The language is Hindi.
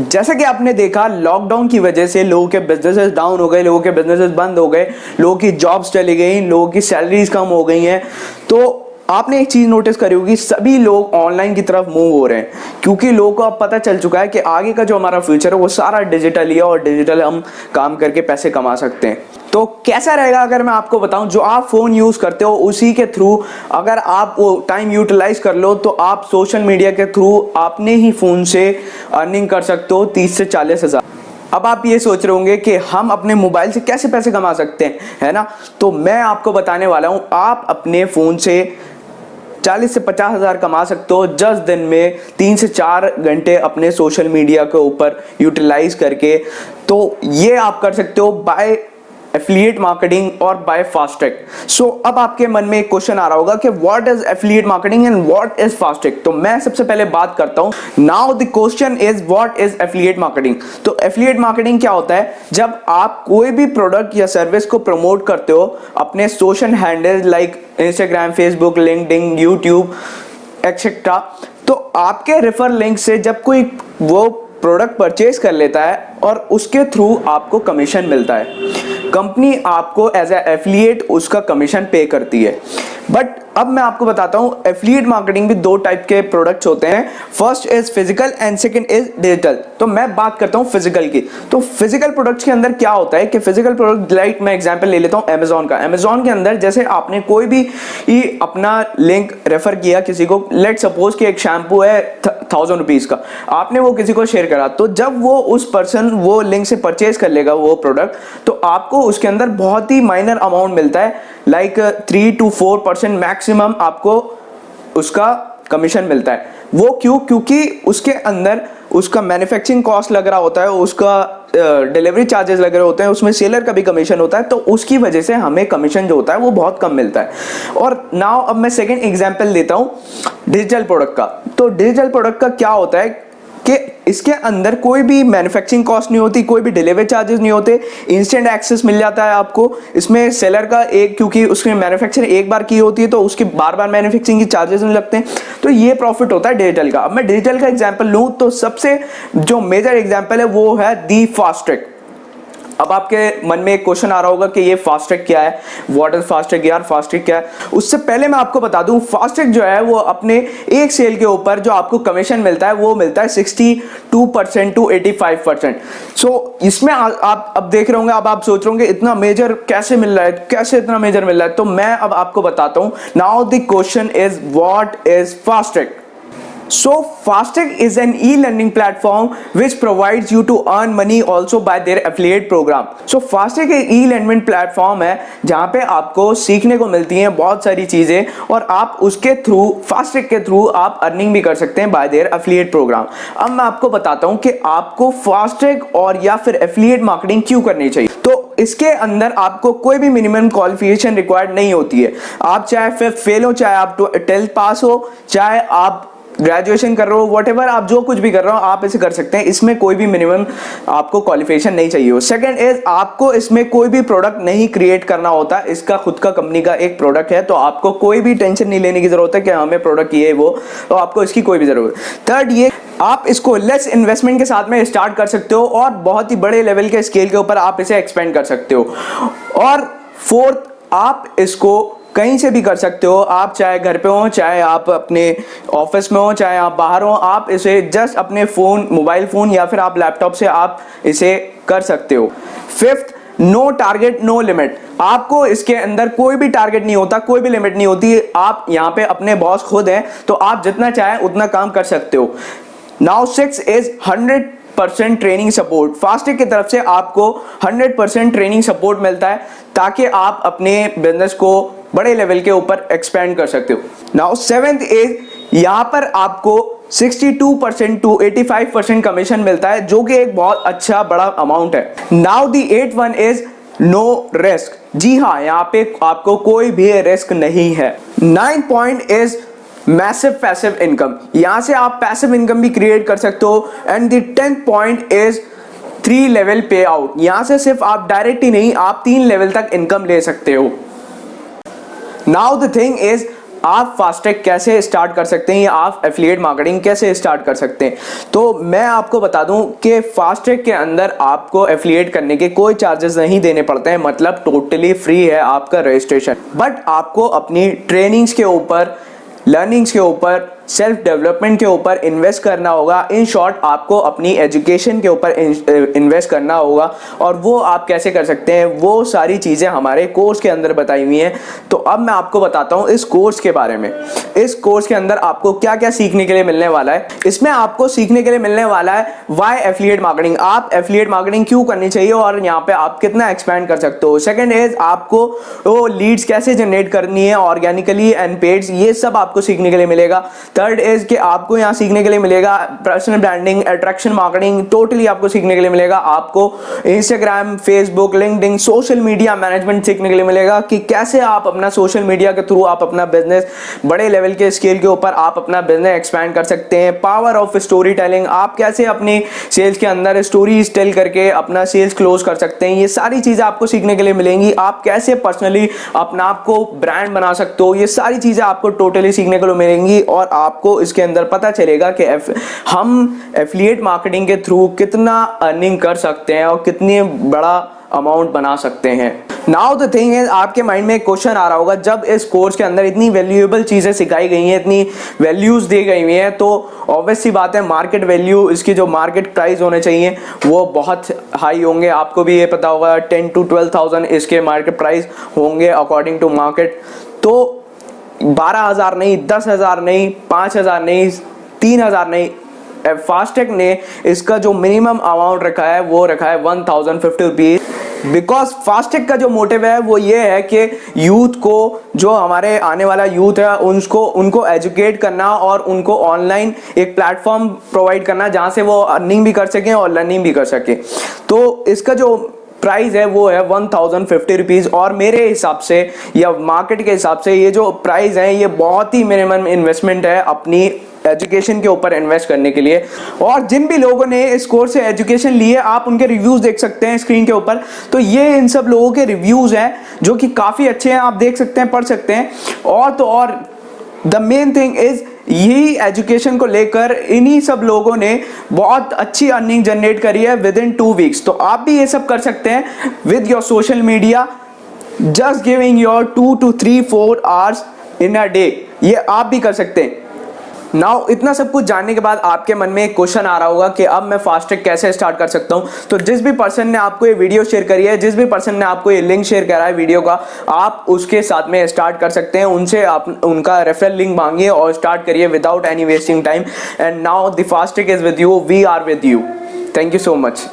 जैसा कि आपने देखा, लॉकडाउन की वजह से लोगों के बिजनेसेस डाउन हो गए, लोगों के बिजनेसेस बंद हो गए, लोगों की जॉब्स चली गई, लोगों की सैलरीज कम हो गई हैं। तो आपने एक चीज नोटिस करी होगी, सभी लोग ऑनलाइन की तरफ मूव हो रहे हैं, क्योंकि लोगों को अब पता चल चुका है कि आगे का जो हमारा फ्यूचर है वो सारा डिजिटल ही है और डिजिटल हम काम करके पैसे कमा सकते हैं। तो कैसा रहेगा अगर मैं आपको बताऊं, जो आप फोन यूज करते हो उसी के थ्रू अगर आप वो टाइम यूटिलाइज कर लो तो आप सोशल मीडिया के थ्रू अपने ही फोन से अर्निंग कर सकते हो 30 से 40 हज़ार। अब आप ये सोच रहे होंगे कि हम अपने मोबाइल से कैसे पैसे कमा सकते हैं, है ना? तो मैं आपको बताने वाला हूं, आप अपने फोन से 40 से 50 हज़ार कमा सकते हो 10 दिन में 3 से 4 घंटे अपने सोशल मीडिया के ऊपर यूटिलाइज करके। तो ये आप कर सकते हो बाय एफिलिएट मार्केटिंग और बाय फास्टट्रैक। सो अब आपके मन में एक क्वेश्चन आ रहा होगा कि what is affiliate marketing and what is fast track. तो मैं सबसे पहले बात करता हूं, now the question is what is affiliate marketing. तो एफिलिएट मार्केटिंग क्या होता है? जब आप कोई भी प्रोडक्ट या सर्विस को प्रमोट करते हो अपने social handle like Instagram, Facebook, LinkedIn, YouTube etcetera, तो आपके रेफर लिंक से जब कोई वो प्रोडक्ट परचेज कर लेता है और उसके थ्रू आपको कमीशन मिलता है, कंपनी आपको एज ए एफिलिएट उसका कमीशन पे करती है। बट अब मैं आपको बताता हूं, एफिलिएट मार्केटिंग भी दो टाइप के प्रोडक्ट्स होते हैं, first is physical and second is digital. तो मैं बात करता हूं फिजिकल की। तो फिजिकल प्रोडक्ट्स के अंदर क्या होता है कि फिजिकल प्रोडक्ट लाइक मैं एग्जांपल ले लेता हूं अमेजोन का। अमेजोन के अंदर जैसे आपने कोई भी अपना लिंक रेफर किया किसी को, लेट सपोज कि एक शैम्पू है 1000 रुपीज का, आपने वो किसी को शेयर करा, तो जब वो उस पर्सन वो लिंक से परचेज कर लेगा वो प्रोडक्ट, तो आपको उसके अंदर बहुत ही माइनर अमाउंट मिलता है, लाइक 3 to 4% मैक्सिमम आपको उसका कमीशन मिलता है। वो क्यों? क्योंकि उसके अंदर उसका मैन्युफैक्चरिंग कॉस्ट लग रहा होता है, उसका डिलीवरी चार्जेस लग रहे होते हैं, उसमें सेलर का भी कमीशन होता है, तो उसकी वजह से हमें कमीशन जो होता है वो बहुत कम मिलता है। और नाउ अब मैं सेकंड एग्जांपल देता हूं डिजिटल प्रोडक्ट का। तो डिजिटल प्रोडक्ट का क्या होता है कि इसके अंदर कोई भी मैन्युफैक्चरिंग कॉस्ट नहीं होती, कोई भी डिलीवरी चार्जेस नहीं होते, इंस्टेंट एक्सेस मिल जाता है आपको। इसमें सेलर का एक, क्योंकि उसमें मैन्युफैक्चरिंग एक बार की होती है तो उसके बार बार मैन्युफैक्चरिंग की चार्जेस नहीं लगते हैं, तो ये प्रॉफिट होता है डिजिटल का। अब मैं डिजिटल का एग्जांपल लूं तो सबसे जो मेजर एग्जांपल है वो है दी फास्टट्रैक। अब आपके मन में एक क्वेश्चन आ रहा होगा कि ये फास्टट्रैक क्या है, व्हाट इज फास्टट्रैक, यार फास्टट्रैक क्या है? उससे पहले मैं आपको बता दूं, फास्टट्रैक जो है वो अपने एक सेल के ऊपर जो आपको कमीशन मिलता है वो मिलता है 62% to 85%। सो इसमें आप अब देख रहे होंगे, अब आप सोच रहे होंगे इतना मेजर कैसे मिल रहा है, कैसे इतना मेजर मिल रहा है? तो मैं अब आपको बताता हूं, now the question is what is fast track. So Fasttrack is an e-learning platform which provides you to earn money also by their affiliate program. So Fasttrack एक e-learning platform है जहाँ पे आपको सीखने को मिलती हैं बहुत सारी चीजें और आप उसके थ्रू, Fasttrack के थ्रू आप अर्निंग भी कर सकते हैं by their affiliate program। अब मैं आपको बताता हूँ कि आपको Fasttrack और या फिर affiliate marketing क्यों करनी चाहिए। तो इसके अंदर आपको कोई भी मिनिमम क्वालिफिकेशन रिक्वायर्ड नहीं होती है। आप चाहे फिफ्थ फेल हो, चाहे आप 12th पास हो, चाहे आप ग्रेजुएशन कर रहे हो, व्हाटएवर आप जो कुछ भी कर रहे हो आप इसे कर सकते हैं। इसमें कोई भी मिनिमम आपको क्वालिफिकेशन नहीं चाहिए हो। सेकंड इज आपको इसमें कोई भी प्रोडक्ट नहीं क्रिएट करना होता, इसका खुद का कंपनी का एक प्रोडक्ट है, तो आपको कोई भी टेंशन नहीं लेने की जरूरत है कि हमें प्रोडक्ट ये वो, तो आपको इसकी कोई भी जरूरत। थर्ड, ये आप इसको लेस इन्वेस्टमेंट के साथ में स्टार्ट कर सकते हो और बहुत ही बड़े लेवल के स्केल के ऊपर आप इसे एक्सपेंड कर सकते हो। और फोर्थ, आप इसको कहीं से भी कर सकते हो, आप चाहे घर पे हो, चाहे आप अपने ऑफिस में हो, चाहे आप बाहर हो, आप इसे जस्ट अपने फोन, मोबाइल फोन या फिर आप लैपटॉप से आप इसे कर सकते हो। Fifth, no target no limit. आपको इसके अंदर कोई भी टारगेट नहीं होता, कोई भी लिमिट नहीं होती। आप यहाँ पे अपने बॉस खुद हैं, तो आप जितना चाहे उतना काम कर सकते हो। Now six is 100% training support. Fast track की तरफ से आपको 100% ट्रेनिंग सपोर्ट मिलता है ताकि आप अपने बिजनेस को बड़े लेवल के ऊपर एक्सपेंड कर सकते हो। नाउ सेवेंथ इज, यहां पर आपको 62% to 85% कमीशन मिलता है, जो कि एक बहुत अच्छा बड़ा अमाउंट है। Now the 8th one is no risk. जी हाँ, यहाँ पे आपको कोई भी रिस्क नहीं है। 9th point is massive passive income. यहां से आप पैसिव इनकम भी क्रिएट कर सकते हो। And the 10th point is 3 level पे आउट। यहां से सिर्फ आप डायरेक्ट ही नहीं, आप 3 लेवल तक इनकम ले सकते हो। नाउ द थिंग इज, आप फास्टैग कैसे स्टार्ट कर सकते हैं या आप एफिलिएट मार्केटिंग कैसे स्टार्ट कर सकते हैं। तो मैं आपको बता दूं कि फास्टैग के अंदर आपको एफिलिएट करने के कोई चार्जेस नहीं देने पड़ते हैं, मतलब टोटली फ्री है आपका रजिस्ट्रेशन। बट आपको अपनी ट्रेनिंग्स के ऊपर, लर्निंग्स के ऊपर, सेल्फ डेवलपमेंट के ऊपर इन्वेस्ट करना होगा। इन शॉर्ट आपको अपनी एजुकेशन के ऊपर इन्वेस्ट करना होगा। और वो आप कैसे कर सकते हैं, वो सारी चीज़ें हमारे कोर्स के अंदर बताई हुई हैं। तो अब मैं आपको बताता हूँ इस कोर्स के बारे में। इस कोर्स के अंदर आपको क्या क्या सीखने के लिए मिलने वाला है। इसमें आपको सीखने के लिए मिलने वाला है वाई एफिलिएट मार्केटिंग, आप एफिलिएट मार्केटिंग क्यों करनी चाहिए और यहाँ पे आप कितना एक्सपैंड कर सकते हो। सेकेंड इज आपको वो लीड्स कैसे जनरेट करनी है ऑर्गेनिकली एंड पेड्स, ये सब आपको सीखने के लिए मिलेगा। थर्ड इज कि आपको यहाँ सीखने के लिए मिलेगा personal branding, attraction marketing, totally आपको सीखने के लिए मिलेगा। आपको Instagram, Facebook, LinkedIn, social media management सीखने के लिए मिलेगा कि कैसे आप अपना सोशल मीडिया के थ्रू आप अपना बिजनेस बड़े लेवल के स्केल के ऊपर आप अपना बिजनेस एक्सपैंड कर सकते हैं। पावर ऑफ स्टोरी टेलिंग, आप कैसे अपनी सेल्स के अंदर स्टोरीज टेल करके अपना सेल्स क्लोज कर सकते हैं, ये सारी चीजें आपको सीखने के लिए मिलेंगी। आप कैसे पर्सनली अपना आपको ब्रांड बना सकते हो, ये सारी चीजें आपको टोटली सीखने के लिए मिलेंगी। और आपको इसके अंदर पता चलेगा कि हम एफिलिएट मार्केटिंग के थ्रू कितना अर्निंग कर सकते हैं और कितनी बड़ा अमाउंट बना सकते हैं। नाउ द थिंग इज, आपके माइंड में एक क्वेश्चन आ रहा होगा, जब इस कोर्स के अंदर इतनी वैल्यूएबल चीजें सिखाई गई हैं, इतनी वैल्यूज दी गई हुई हैं, तो ऑब्वियस सी बात है मार्केट वैल्यू, इसकी जो मार्केट प्राइस होने चाहिए वो बहुत हाई होंगे। आपको भी ये पता होगा 10 to 12,000 इसके मार्केट प्राइस होंगे अकॉर्डिंग टू मार्केट। तो 12,000 नहीं, 10,000 नहीं, 5,000 नहीं, 3,000 नहीं, फास्टैग ने इसका जो मिनिमम अमाउंट रखा है वो रखा है 1,050 रुपीज। बिकॉज फास्टैग का जो मोटिव है वो ये है कि यूथ को, जो हमारे आने वाला यूथ है, उनको एजुकेट करना और उनको ऑनलाइन एक प्लेटफॉर्म प्रोवाइड करना जहां से वो अर्निंग भी कर सकें और लर्निंग भी कर सकें। तो इसका जो प्राइस है वो है 1,050 रुपीज। और मेरे हिसाब से या मार्केट के हिसाब से ये जो प्राइस है ये बहुत ही मिनिमम इन्वेस्टमेंट है अपनी एजुकेशन के ऊपर इन्वेस्ट करने के लिए। और जिन भी लोगों ने इस कोर्स से एजुकेशन ली है, आप उनके रिव्यूज देख सकते हैं स्क्रीन के ऊपर। तो ये इन सब लोगों के रिव्यूज हैं जो कि काफी अच्छे हैं, आप देख सकते हैं, पढ़ सकते हैं। और तो और द मेन थिंग इज, यही एजुकेशन को लेकर इन्हीं सब लोगों ने बहुत अच्छी अर्निंग जनरेट करी है विद इन 2 वीक्स। तो आप भी ये सब कर सकते हैं with your social media, just giving your 2 to 3-4 hours in a day, ये आप भी कर सकते हैं। नाउ इतना सब कुछ जानने के बाद आपके मन में एक क्वेश्चन आ रहा होगा कि अब मैं फास्टैग कैसे स्टार्ट कर सकता हूं। तो जिस भी पर्सन ने आपको ये वीडियो शेयर करी है, जिस भी पर्सन ने आपको ये लिंक शेयर करा है वीडियो का, आप उसके साथ में स्टार्ट कर सकते हैं। उनसे आप उनका रेफरल लिंक मांगिए और स्टार्ट करिए without any wasting time. And now the FASTag is with you, we are with you. Thank you so much.